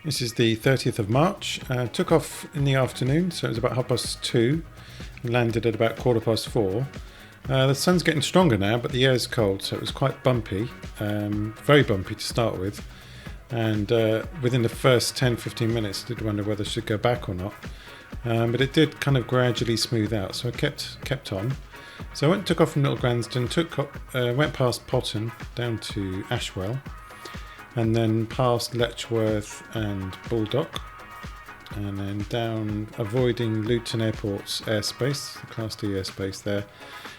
This is the 30th of March. Took off in the afternoon, so it was about 2:30. Landed at about 4:15. The sun's getting stronger now, but the air's cold, so it was quite bumpy. Very bumpy to start with. And within the first 10-15 minutes, I did wonder whether I should go back or not. But it did kind of gradually smooth out, so I kept on. So I took off from Little Gransden, went past Potton down to Ashwell, and then past Letchworth and Bulldog, and then down, avoiding Luton Airport's airspace, the Class D airspace there,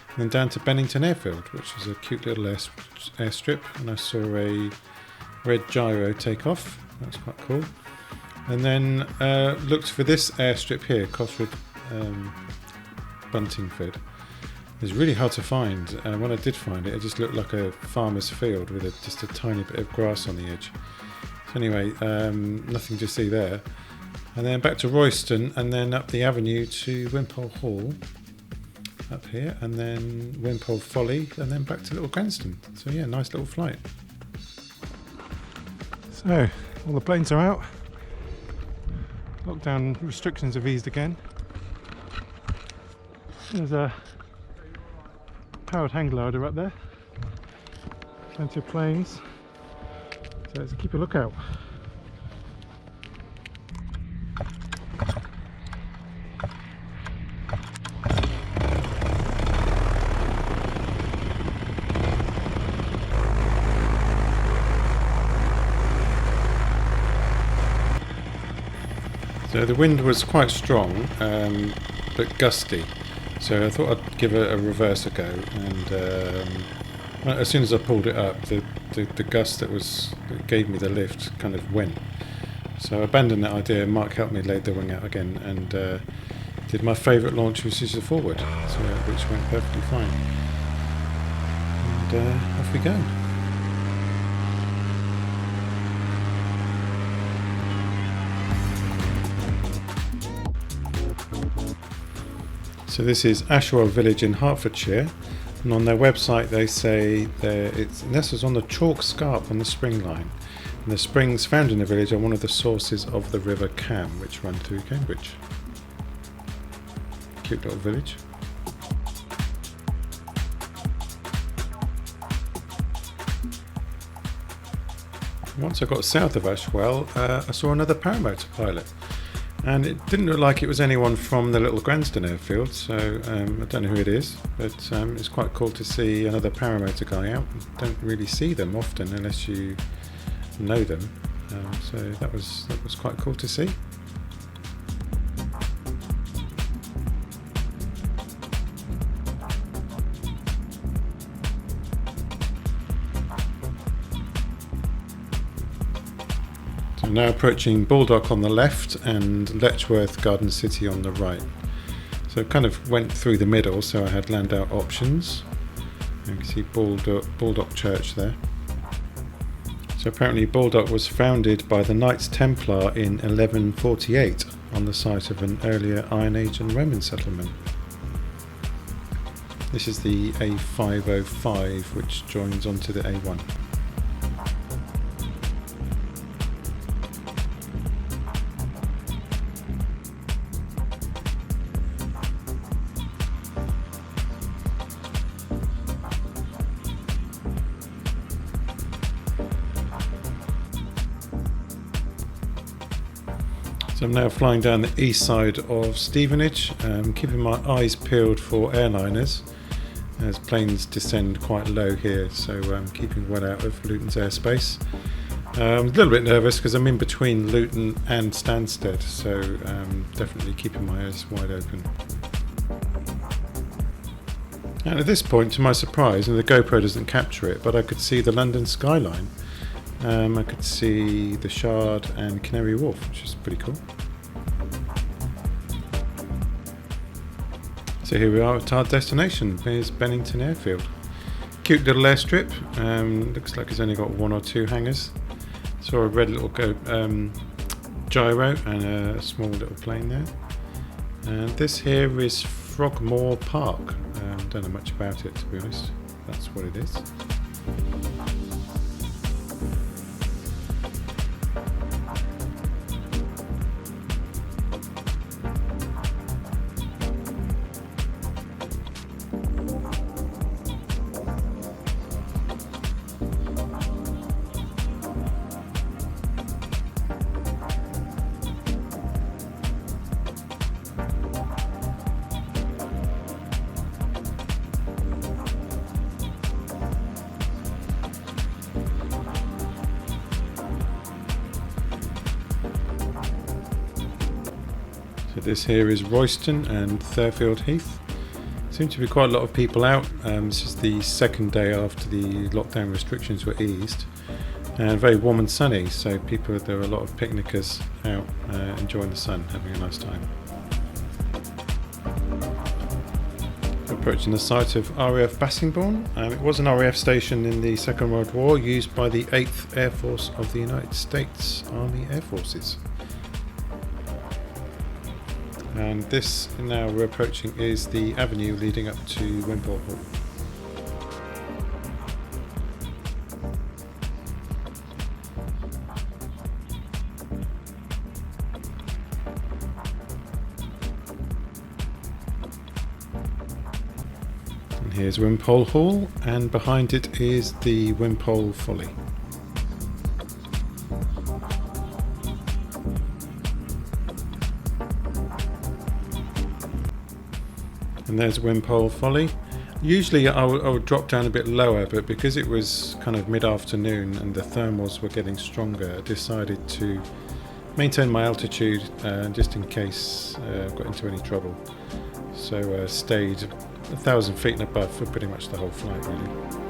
and then down to Benington Airfield, which is a cute little airstrip, and I saw a red gyro take off. That's quite cool. And then looked for this airstrip here, Cosford Buntingford. It's really hard to find. When I did find it, it just looked like a farmer's field with just a tiny bit of grass on the edge. So anyway, nothing to see there. And then back to Royston, and then up the avenue to Wimpole Hall, up here, and then Wimpole Folly, and then back to Little Gransden. So yeah, nice little flight. So, all the planes are out. Lockdown restrictions have eased again. There's a powered hang glider up there. Plenty of planes. So let's keep a lookout. So the wind was quite strong, but gusty. So I thought I'd give a reverse a go, and as soon as I pulled it up, the gust that gave me the lift kind of went. So I abandoned that idea. Mark helped me laid the wing out again, and did my favourite launch, which is the forward, which went perfectly fine. And off we go. So this is Ashwell Village in Hertfordshire, and on their website they say it's nestled on the chalk scarp on the spring line, and the springs found in the village are one of the sources of the River Cam, which run through Cambridge. Cute little village. Once I got south of Ashwell, I saw another Paramotor pilot. And it didn't look like it was anyone from the Little Gransden airfield, so I don't know who it is, but it's quite cool to see another Paramotor guy out. Don't really see them often unless you know them, so that was quite cool to see. So now approaching Bulldog on the left and Letchworth Garden City on the right. So I kind of went through the middle, so I had land out options. You can see Bulldog Church there. So apparently Bulldog was founded by the Knights Templar in 1148 on the site of an earlier Iron Age and Roman settlement. This is the A505, which joins onto the A1. So I'm now flying down the east side of Stevenage, keeping my eyes peeled for airliners as planes descend quite low here, so I'm keeping well out of Luton's airspace. I'm a little bit nervous because I'm in between Luton and Stansted, so definitely keeping my eyes wide open. And at this point, to my surprise, and the GoPro doesn't capture it, but I could see the London skyline. I could see the Shard and Canary Wharf, which is pretty cool. So here we are at our destination. Here's Benington Airfield. Cute little airstrip. Looks like it's only got one or two hangars. Saw a red little gyro and a small little plane there. And this here is Frogmore Park. Don't know much about it, to be honest. That's what it is. So this here is Royston and Thurfield Heath. Seem to be quite a lot of people out. This is the second day after the lockdown restrictions were eased, and very warm and sunny, so there are a lot of picnickers out enjoying the sun, having a nice time. Approaching the site of RAF Bassingbourn. It was an RAF station in the Second World War, used by the 8th Air Force of the United States Army Air Forces. And this now we're approaching is the avenue leading up to Wimpole Hall. And here's Wimpole Hall, and behind it is the Wimpole Folly. And there's Wimpole Folly. Usually I would drop down a bit lower, but because it was kind of mid-afternoon and the thermals were getting stronger, I decided to maintain my altitude just in case I got into any trouble. So stayed 1,000 feet and above for pretty much the whole flight, really.